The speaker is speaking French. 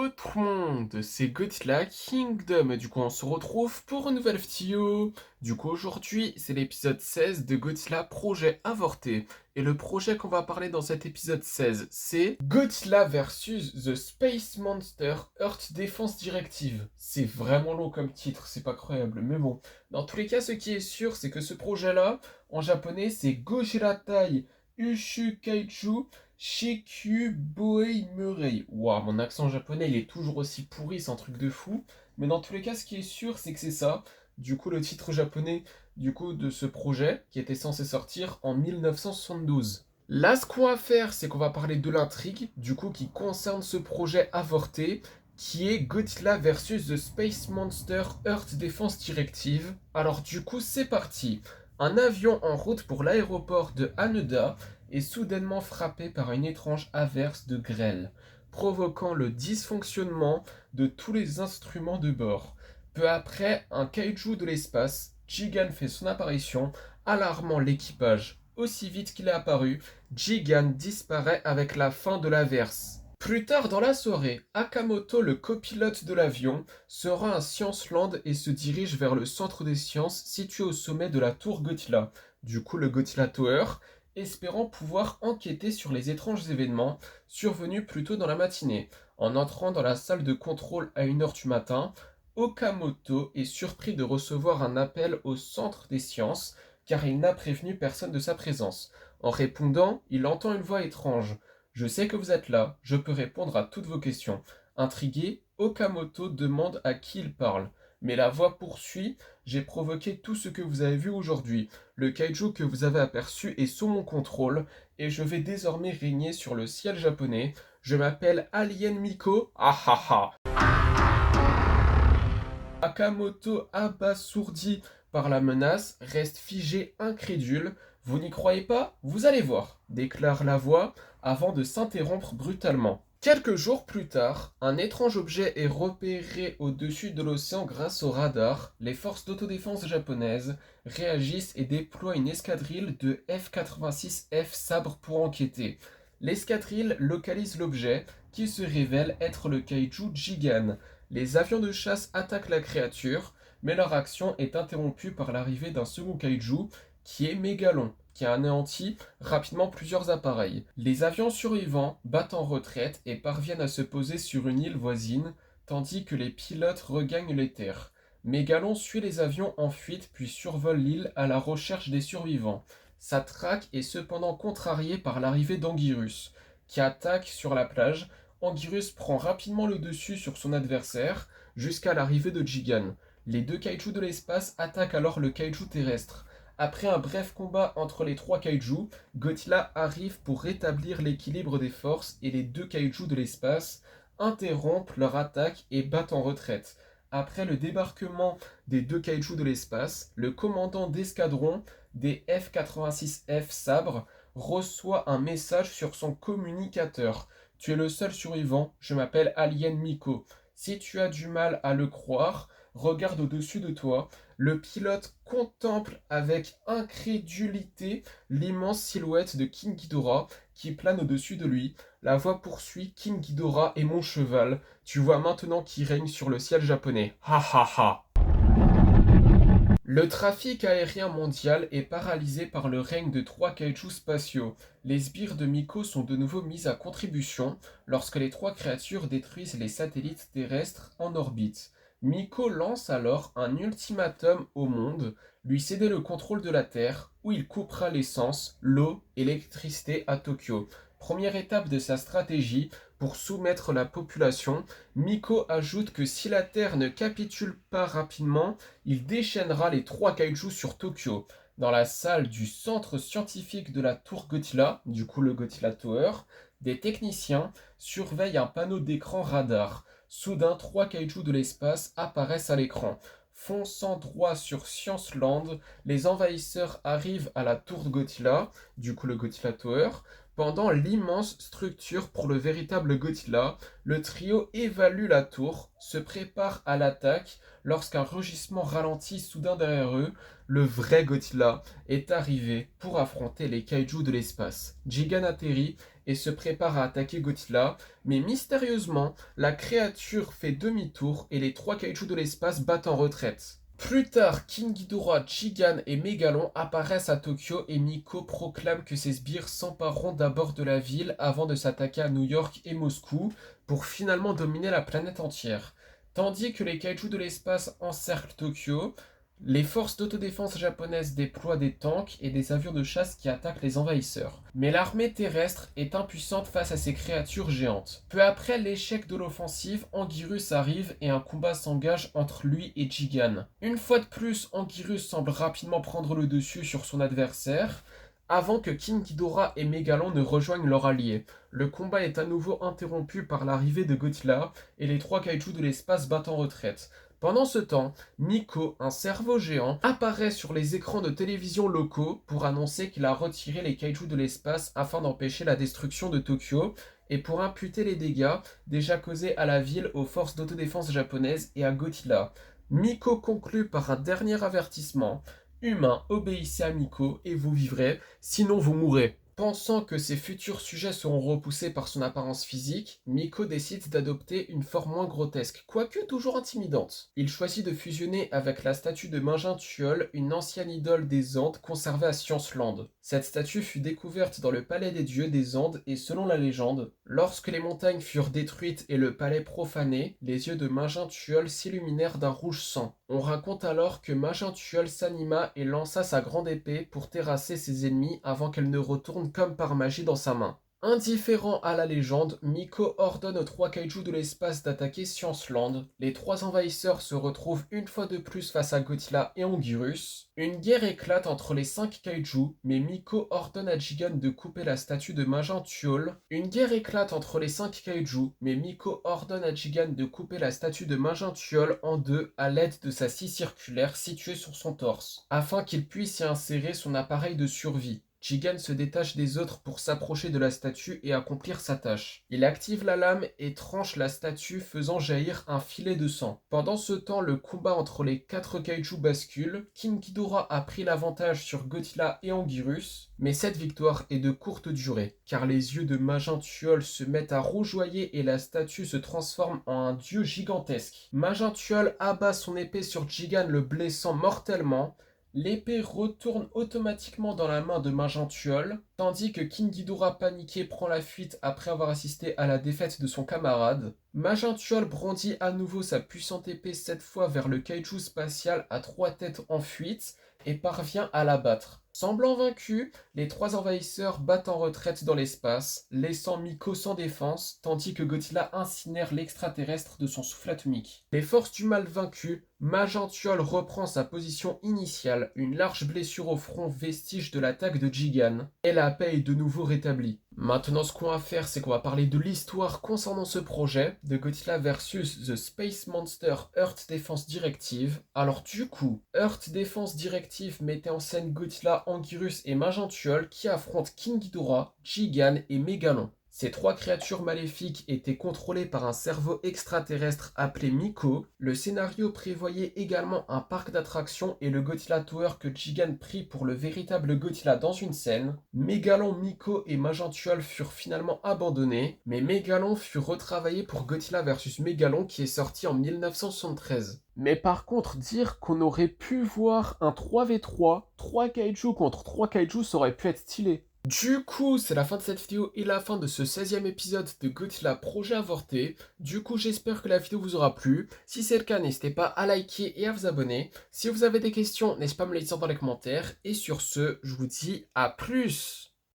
Hello tout le monde, c'est Godzilla Kingdom et du coup on se retrouve pour une nouvelle vidéo. Du coup aujourd'hui c'est l'épisode 16 de Godzilla Projet Avorté. Et le projet qu'on va parler dans cet épisode 16 c'est Godzilla versus The Space Monster Earth Defense Directive. C'est vraiment long comme titre, c'est pas croyable, mais bon. Dans tous les cas ce qui est sûr c'est que ce projet là, en japonais c'est Gojira Tai Ushu Kaiju Shikuboei Murray. Waouh, mon accent japonais, il est toujours aussi pourri, c'est un truc de fou. Mais dans tous les cas, ce qui est sûr, c'est que c'est ça. Du coup, le titre japonais de ce projet, qui était censé sortir en 1972. Là, ce qu'on va faire, c'est qu'on va parler de l'intrigue, qui concerne ce projet avorté, qui est Godzilla versus The Space Monster Earth Defense Directive. Alors, c'est parti. Un avion en route pour l'aéroport de Haneda est soudainement frappé par une étrange averse de grêle, provoquant le dysfonctionnement de tous les instruments de bord. Peu après, un kaiju de l'espace, Jigan fait son apparition, alarmant l'équipage. Aussi vite qu'il est apparu, Jigan disparaît avec la fin de l'averse. Plus tard dans la soirée, Akamoto, le copilote de l'avion, se rend à Scienceland et se dirige vers le centre des sciences situé au sommet de la tour Godzilla, le Godzilla Tower, espérant pouvoir enquêter sur les étranges événements survenus plus tôt dans la matinée. En entrant dans la salle de contrôle à 1 heure du matin, Okamoto est surpris de recevoir un appel au centre des sciences car il n'a prévenu personne de sa présence. En répondant, il entend une voix étrange. Je sais que vous êtes là, je peux répondre à toutes vos questions. Intrigué, Okamoto demande à qui il parle. Mais la voix poursuit, j'ai provoqué tout ce que vous avez vu aujourd'hui. Le kaiju que vous avez aperçu est sous mon contrôle et je vais désormais régner sur le ciel japonais. Je m'appelle Alien Miko. Ah ah ah. Akamoto, abasourdi par la menace, reste figé incrédule. Vous n'y croyez pas? Vous allez voir, déclare la voix avant de s'interrompre brutalement. Quelques jours plus tard, un étrange objet est repéré au-dessus de l'océan grâce au radar. Les forces d'autodéfense japonaises réagissent et déploient une escadrille de F-86F Sabre pour enquêter. L'escadrille localise l'objet qui se révèle être le kaiju Jigan. Les avions de chasse attaquent la créature, mais leur action est interrompue par l'arrivée d'un second kaiju qui est Mégalon, qui a anéanti rapidement plusieurs appareils. Les avions survivants battent en retraite et parviennent à se poser sur une île voisine, tandis que les pilotes regagnent les terres. Mégalon suit les avions en fuite puis survole l'île à la recherche des survivants. Sa traque est cependant contrariée par l'arrivée d'Anguirus, qui attaque sur la plage. Anguirus prend rapidement le dessus sur son adversaire jusqu'à l'arrivée de Jigan. Les deux kaijus de l'espace attaquent alors le kaiju terrestre. Après un bref combat entre les trois kaijus, Godzilla arrive pour rétablir l'équilibre des forces et les deux kaijus de l'espace interrompent leur attaque et battent en retraite. Après le débarquement des deux kaijus de l'espace, le commandant d'escadron des F-86F Sabre reçoit un message sur son communicateur. Tu es le seul survivant, je m'appelle Alien Miko. Si tu as du mal à le croire, regarde au-dessus de toi. Le pilote contemple avec incrédulité l'immense silhouette de King Ghidorah qui plane au-dessus de lui. La voix poursuit: King Ghidorah est mon cheval. Tu vois maintenant qui règne sur le ciel japonais. Ha ha ha. Le trafic aérien mondial est paralysé par le règne de trois kaijus spatiaux. Les sbires de Miko sont de nouveau mis à contribution lorsque les trois créatures détruisent les satellites terrestres en orbite. Miko lance alors un ultimatum au monde, lui céder le contrôle de la Terre, où il coupera l'essence, l'eau et l'électricité à Tokyo. Première étape de sa stratégie pour soumettre la population, Miko ajoute que si la Terre ne capitule pas rapidement, il déchaînera les trois kaijus sur Tokyo. Dans la salle du centre scientifique de la tour Godzilla, le Godzilla Tower, des techniciens surveillent un panneau d'écran radar. Soudain, trois kaijus de l'espace apparaissent à l'écran. Fonçant droit sur Scienceland, les envahisseurs arrivent à la tour Godzilla, le Godzilla Tower. Pendant l'immense structure pour le véritable Godzilla, le trio évalue la tour, se prépare à l'attaque lorsqu'un rugissement ralentit soudain derrière eux. Le vrai Godzilla est arrivé pour affronter les kaijus de l'espace. Jigan atterrit et se prépare à attaquer Godzilla, mais mystérieusement, la créature fait demi-tour et les trois kaijus de l'espace battent en retraite. Plus tard, King Ghidorah, Jigan et Megalon apparaissent à Tokyo et Miko proclame que ses sbires s'empareront d'abord de la ville avant de s'attaquer à New York et Moscou pour finalement dominer la planète entière. Tandis que les kaijus de l'espace encerclent Tokyo, les forces d'autodéfense japonaises déploient des tanks et des avions de chasse qui attaquent les envahisseurs. Mais l'armée terrestre est impuissante face à ces créatures géantes. Peu après l'échec de l'offensive, Anguirus arrive et un combat s'engage entre lui et Jigan. Une fois de plus, Anguirus semble rapidement prendre le dessus sur son adversaire, avant que King Ghidorah et Megalon ne rejoignent leur allié. Le combat est à nouveau interrompu par l'arrivée de Godzilla et les trois kaijus de l'espace battent en retraite. Pendant ce temps, Miko, un cerveau géant, apparaît sur les écrans de télévision locaux pour annoncer qu'il a retiré les kaijus de l'espace afin d'empêcher la destruction de Tokyo et pour imputer les dégâts déjà causés à la ville aux forces d'autodéfense japonaises et à Godzilla. Miko conclut par un dernier avertissement. Humains, obéissez à Miko et vous vivrez, sinon vous mourrez. Pensant que ses futurs sujets seront repoussés par son apparence physique, Miko décide d'adopter une forme moins grotesque, quoique toujours intimidante. Il choisit de fusionner avec la statue de Mingin-Tuol, une ancienne idole des Andes conservée à Scienceland. Cette statue fut découverte dans le palais des dieux des Andes et selon la légende, lorsque les montagnes furent détruites et le palais profané, les yeux de Mingin-Tuol s'illuminèrent d'un rouge sang. On raconte alors que Mingin-Tuol s'anima et lança sa grande épée pour terrasser ses ennemis avant qu'elle ne retourne comme par magie dans sa main. Indifférent à la légende, Miko ordonne aux trois kaijus de l'espace d'attaquer Scienceland. Les trois envahisseurs se retrouvent une fois de plus face à Godzilla et Anguirus. Une guerre éclate entre les cinq kaijus, mais Miko ordonne à Jigan de couper la statue de Mingin-Tuol. Une guerre éclate entre les cinq kaijus, mais Miko ordonne à Jigan de couper la statue de Mingin-Tuol en deux à l'aide de sa scie circulaire située sur son torse, afin qu'il puisse y insérer son appareil de survie. Jigan se détache des autres pour s'approcher de la statue et accomplir sa tâche. Il active la lame et tranche la statue faisant jaillir un filet de sang. Pendant ce temps, le combat entre les quatre kaijus bascule. King Ghidorah a pris l'avantage sur Godzilla et Anguirus, mais cette victoire est de courte durée, car les yeux de Mingin-Tuol se mettent à rougeoyer et la statue se transforme en un dieu gigantesque. Mingin-Tuol abat son épée sur Jigan, le blessant mortellement. L'épée retourne automatiquement dans la main de Mingin-Tuol, tandis que King Ghidorah paniqué prend la fuite après avoir assisté à la défaite de son camarade. Mingin-Tuol brandit à nouveau sa puissante épée cette fois vers le kaiju spatial à trois têtes en fuite et parvient à l'abattre. Semblant vaincus, les trois envahisseurs battent en retraite dans l'espace, laissant Miko sans défense, tandis que Godzilla incinère l'extraterrestre de son souffle atomique. Les forces du mal vaincues, Mingin-Tuol reprend sa position initiale, une large blessure au front vestige de l'attaque de Jigan, et la paix est de nouveau rétablie. Maintenant, ce qu'on va faire, c'est qu'on va parler de l'histoire concernant ce projet, de Godzilla vs The Space Monster Earth Defense Directive. Alors du coup, Earth Defense Directive mettait en scène Godzilla, Anguirus et Mingin-Tuol qui affrontent King Ghidorah, Jigan et Megalon. Ces trois créatures maléfiques étaient contrôlées par un cerveau extraterrestre appelé Miko. Le scénario prévoyait également un parc d'attractions et le Godzilla Tower que Jigan prit pour le véritable Godzilla dans une scène. Megalon, Miko et Mingin-Tuol furent finalement abandonnés, mais Megalon fut retravaillé pour Godzilla vs Megalon qui est sorti en 1973. Mais par contre, dire qu'on aurait pu voir un 3v3, 3 kaijus contre 3 kaijus, ça aurait pu être stylé. Du coup, c'est la fin de cette vidéo et la fin de ce 16e épisode de Godzilla Projet Avorté. Du coup, j'espère que la vidéo vous aura plu. Si c'est le cas, n'hésitez pas à liker et à vous abonner. Si vous avez des questions, n'hésitez pas à me les laisser dans les commentaires. Et sur ce, je vous dis à plus!